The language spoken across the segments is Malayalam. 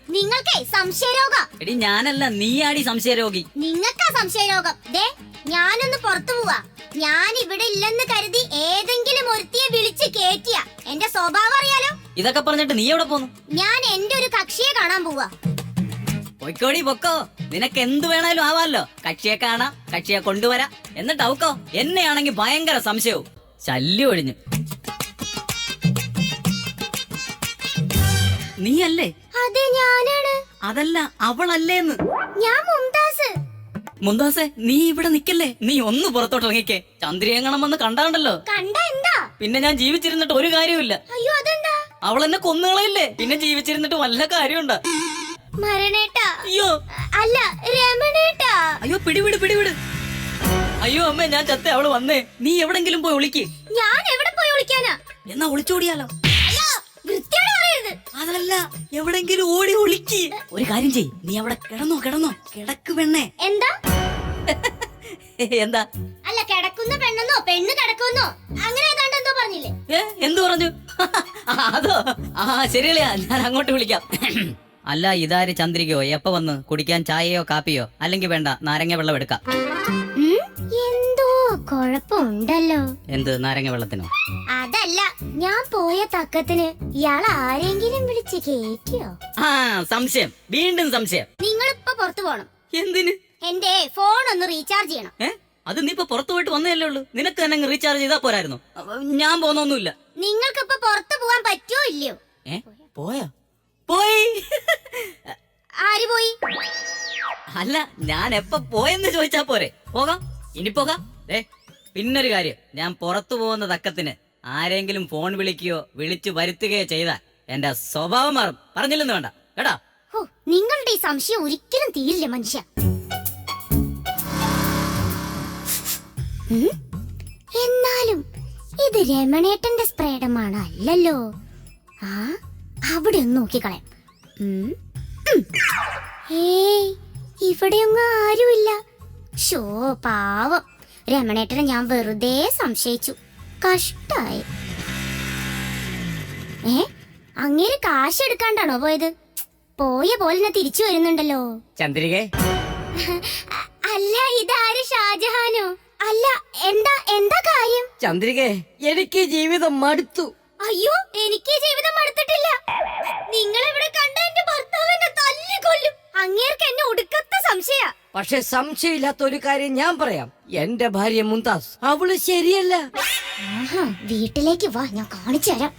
നിങ്ങൾക്കേ സംശയരോഗം. എടി ഞാനല്ല, നീയാടി സംശയരോഗി. നിങ്ങൾക്കാ സംശയരോഗം. ദേ ഞാനൊന്ന് പുറത്തു പോവാ. ഞാൻ ഇവിടെ ഇല്ലെന്ന് കരുതി ഏതെങ്കിലും ഒരുത്തിയെ വിളിച്ച് കേറ്റിയ എന്റെ സ്വഭാവം അറിയാലോ. ഇതൊക്കെ പറഞ്ഞിട്ട് നീ എവിടെ പോന്നു? ഞാൻ എന്റെ ഒരു കക്ഷിയെ കാണാൻ പോവാ. പൊയ്ക്കോടി പൊക്കോ, നിനക്ക് എന്ത് വേണേലും ആവാല്ലോ. കക്ഷിയെ കാണാം, കക്ഷിയെ കൊണ്ടുവരാം. എന്നിട്ട് അവക്കോ എന്നെയാണെങ്കി ഭയങ്കര സംശയവും. ശല്യം ഒഴിഞ്ഞു. നീയല്ലേ? അതെ ഞാനാണ്. അതല്ല, അവളല്ലേന്ന്. ഞാൻ മുംതാസ്. മുംതാസെ, നീ ഇവിടെ നിക്കല്ലേ, നീ ഒന്ന് പുറത്തോട്ട് ഇറങ്ങിക്കേ. ചന്ദ്രിയെങ്ങണം വന്ന് കണ്ടാണ്ടല്ലോ. കണ്ട എന്താ? പിന്നെ ഞാൻ ജീവിച്ചിരുന്നിട്ട് ഒരു കാര്യമില്ല. അയ്യോ അതെന്താ? അവൾ എന്നെ കൊന്നുകളയില്ലേ, പിന്നെ ജീവിച്ചിരുന്നിട്ട് വല്ല കാര്യമുണ്ടാ? മരണേട്ടാ. അയ്യോ അല്ല രമണേട്ടാ. അയ്യോ പിടിവിട് പിടിവിട്. അയ്യോ അമ്മേ, ഞാൻ ചത്തേ, അവള് വന്നേ. നീ എവിടെങ്കിലും പോയി ഒളിക്ക്. ഞാൻ എവിടെ പോയി ഒളിക്കാനാ? എന്നാ ഒളിച്ചോടിയാലോ? അതല്ല, എവിടെങ്കിലും ഓടി ഒളിക്ക്. ഒരു കാര്യം ചെയ്, നീ അവിടെ കിടന്നോ കിടക്ക് പെണ്ണേ. എന്താ എന്താ? അല്ല കിടക്കുന്ന പെണ്ണെന്നോ പെണ്ണ് കിടക്കുന്നോ അങ്ങനെ ഏതാണ്ട് എന്തോ പറഞ്ഞില്ലേ? എന്തു പറഞ്ഞു? അതോ? ശരിയല്ലേ, ഞാൻ അങ്ങോട്ട് വിളിക്കാം. അല്ല, ഇതാര് ചന്ദ്രികയോ? എപ്പ വന്ന്? കുടിക്കാൻ ചായയോ കാപ്പിയോ? അല്ലെങ്കിൽ വേണ്ട, നാരങ്ങ വെള്ളം എടുക്കാം. എന്തോ കൊഴപ്പുണ്ടല്ലോ. എന്ത് നാരങ്ങ വെള്ളത്തിനോ? അതല്ല, ഞാൻ പോയ തക്കത്തിന് ഇയാൾ ആരെങ്കിലും വിളിച്ച് കേറ്റിയോ? സംശയം, വീണ്ടും സംശയം. നിങ്ങളിപ്പോ പുറത്തു പോണം. എന്തിന്? എന്റെ ഫോൺ ഒന്ന് റീചാർജ് ചെയ്യണം. അത് നീ ഇപ്പൊ പുറത്തു പോയിട്ട് വന്നല്ലേ ഉള്ളൂ. നിനക്ക് തന്നെ റീചാർജ് ചെയ്താ പോരായിരുന്നു. ഞാൻ പോന്നൊന്നുമില്ല. നിങ്ങൾക്ക് ഇപ്പൊ പുറത്തു പോവാൻ പറ്റുമോ ഇല്ലയോ? പോയാ? പോയി. ആര് പോയി? അല്ല, ഞാൻ എപ്പ പോയെന്ന് ചോദിച്ചാ പോരെ. പോകാം, ഇനി പോകാം. പിന്നൊരു കാര്യം, ഞാൻ പുറത്തു പോകുന്ന തക്കത്തിന് ആരെങ്കിലും ഫോൺ വിളിക്കുകയോ വിളിച്ചു വരുത്തുകയോ ചെയ്താൽ എന്റെ സ്വഭാവം മാറും. പറഞ്ഞില്ലെന്ന് വേണ്ട കേട്ടാ. നിങ്ങളുടെ ഈ സംശയം ഒരിക്കലും തീരില്ല മനുഷ്യ. എന്നാലും ഇത് രമണേട്ടന്റെ സ്പ്രേഡമാണ് അല്ലല്ലോ. അവിടെ ഒന്ന് നോക്കിക്കളയാം. ഇവിടെയൊന്നും ആരുമില്ല. ഷോ പാവം രമണേട്ടനെ ഞാൻ വെറുതെ സംശയിച്ചു. കഷ്ടായി. അങ്ങേര് കാശ് എടുക്കാണ്ടാണോ പോയത്? പോയ പോലെ തിരിച്ചു വരുന്നുണ്ടല്ലോ. ചന്ദ്രികേ. അല്ല, ഇതാര് ഷാജഹാനോ? അല്ല, എന്താ കാര്യം? ചന്ദ്രികേ, എനിക്ക് ജീവിതം മടുത്തു. അയ്യോ, എനിക്ക് ജീവിതം മടുത്തിട്ടില്ല. നിങ്ങൾ ഇവിടെ കണ്ട എന്റെ ഭർത്താവ് എന്നെ തല്ലിക്കൊല്ലും. അങ്ങേർക്ക് എന്നെ ഒടുക്കത്തെ സംശയ. പക്ഷെ സംശയമില്ലാത്ത ഒരു കാര്യം ഞാൻ പറയാം. എന്റെ ഭാര്യ മുംതാസ്, അവള് ശരിയല്ല. വീട്ടിലേക്ക് വാ, ഞാൻ കാണിച്ചു തരാം.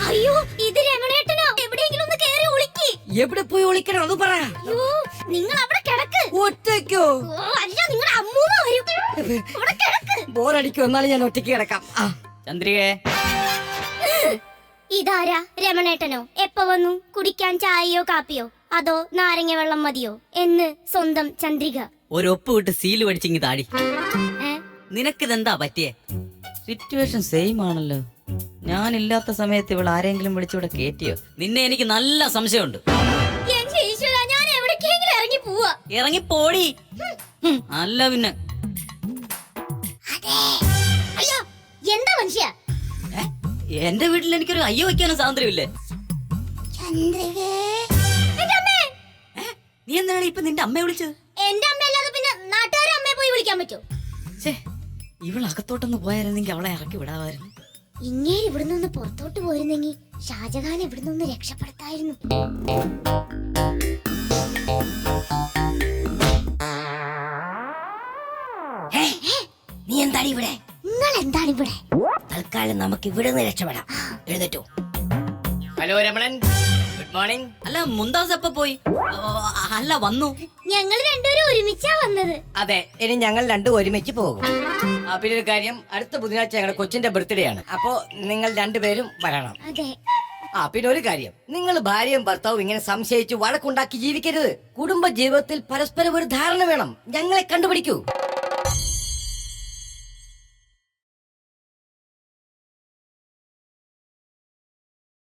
അയ്യോ, ഇത് രമണേട്ടനോ? എവിടെയെങ്കിലും ഒന്ന് കേറി ഒളിക്ക്. എവിടെ പോയി ഒളിക്കണം അത് പറ. അയ്യോ, നിങ്ങൾ അവിടെ കിടക്ക്. ഒറ്റയ്ക്കോ? അല്ല, നിങ്ങളുടെ അമ്മൂമ്മ വരും. അവിടെ കിടക്ക്. ബോറടിക്കോ? എന്നാലും ഞാൻ ഒറ്റയ്ക്ക് കിടക്കാം. ചന്ദ്രികേ. ഇതാരാ? രമണേട്ടനോ? എപ്പ വന്നു? കുടിക്കാൻ ചായയോ കാപ്പിയോ അതോ നാരങ്ങ വെള്ളം മതിയോ എന്ന് സ്വന്തം ചന്ദ്രിക. ഒരൊപ്പ് വിട്ട് സീല് പഠിച്ചിങ്ങി താടി. നിനക്കിതെന്താ പറ്റിയേ? സിറ്റുവേഷൻ സെയിം ആണല്ലോ. ഞാനില്ലാത്ത സമയത്ത് ഇവൾ ആരെങ്കിലും വിളിച്ചിവിടെ കേറ്റിയോ? നിന്നെ എനിക്ക് നല്ല സംശയമുണ്ട്. ഞാൻ എവിടേക്കെങ്കിലും ഇറങ്ങി പോവാ. ഇറങ്ങി പോടി. അല്ല പിന്നെ. അയ്യോ, എന്താ മനുഷ്യ? എന്റെ വീട്ടിൽ എനിക്കൊരു അയ്യോ വയ്ക്കാനും സ്വാതന്ത്ര്യമില്ലേ? നീ എന്താണ് ഇപ്പൊ നിന്റെ അമ്മയെ വിളിച്ചത്? എന്റെ അമ്മയല്ലാതെ പിന്നെ നാട്ടുകാരെ അമ്മയെ പോയി വിളിക്കാൻ പറ്റോ? ഇവൾ അകത്തോട്ടൊന്ന് പോയായിരുന്നെങ്കിൽ അവളെ ഇറക്കി വിടാമായിരുന്നു. ഇങ്ങനെ ഇവിടുന്ന് പുറത്തോട്ട് പോയിരുന്നെങ്കിൽ ഷാജഹാൻ ഇവിടുന്ന് രക്ഷപ്പെടുത്തായിരുന്നു. നീ എന്താണ് ഇവിടെ? നിങ്ങൾ എന്താണ് ഇവിടെ? തൽക്കാലം നമുക്ക് ഇവിടെ നിന്ന് രക്ഷപ്പെടാം. എഴുന്നേറ്റോ. Hello Ramanan, good morning. അല്ല, മുംതാസ് എപ്പ പോയി? അല്ല, വന്നു. ഞങ്ങൾ രണ്ടുപേരും ഒരുമിച്ചാ വന്നത്. അതെ, ഇനി ഞങ്ങൾ രണ്ടും ഒരുമിച്ച് പോകും. പിന്നെ ഒരു കാര്യം, അടുത്ത ബുധനാഴ്ച ഞങ്ങളുടെ കൊച്ചിന്റെ ബർത്ത്ഡേ ആണ്. അപ്പോ നിങ്ങൾ രണ്ടുപേരും വരണം. അതെ. പിന്നെ ഒരു കാര്യം, നിങ്ങൾ ഭാര്യയും ഭർത്താവും ഇങ്ങനെ സംശയിച്ച് വഴക്കുണ്ടാക്കി ജീവിക്കരുത്. കുടുംബ ജീവിതത്തിൽ പരസ്പരം ഒരു ധാരണ വേണം. ഞങ്ങളെ കണ്ടുപിടിക്കൂ.